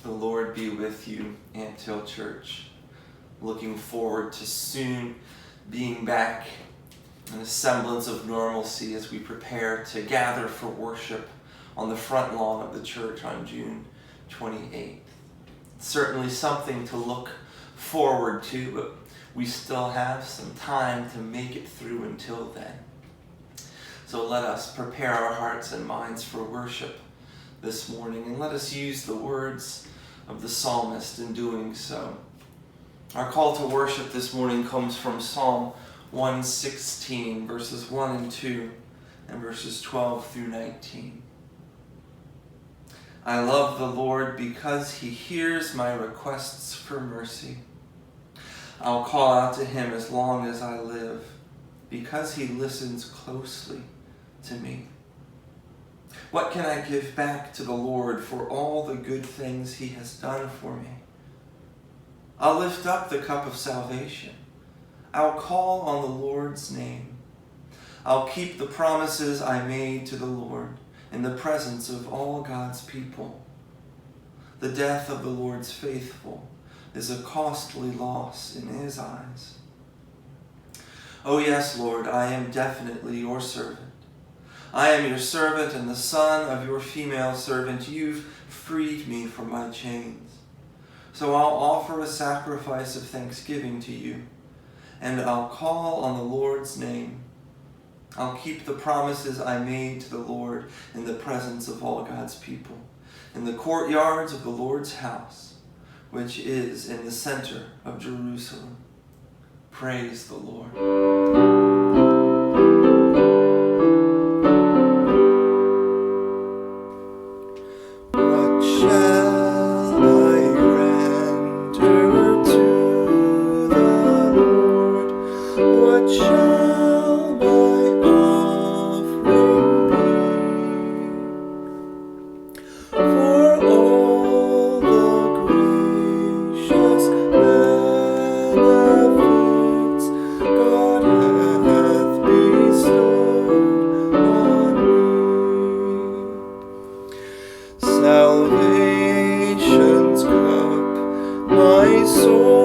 The Lord be with you, Ampthill Church. Looking forward to soon being back in a semblance of normalcy as we prepare to gather for worship on the front lawn of the church on June 28th. It's certainly something to look forward to, but we still have some time to make it through until then. So let us prepare our hearts and minds for worship this morning, and let us use the words of the psalmist in doing so. Our call to worship this morning comes from Psalm 116, verses 1 and 2, and verses 12 through 19. I love the Lord because he hears my requests for mercy. I'll call out to him as long as I live, because he listens closely to me. What can I give back to the Lord for all the good things he has done for me? I'll lift up the cup of salvation. I'll call on the Lord's name. I'll keep the promises I made to the Lord in the presence of all God's people. The death of the Lord's faithful is a costly loss in his eyes. Oh yes, Lord, I am definitely your servant. I am your servant and the son of your female servant. You've freed me from my chains. So I'll offer a sacrifice of thanksgiving to you, and I'll call on the Lord's name. I'll keep the promises I made to the Lord in the presence of all God's people, in the courtyards of the Lord's house, which is in the center of Jerusalem. Praise the Lord. Salvation's cup, my soul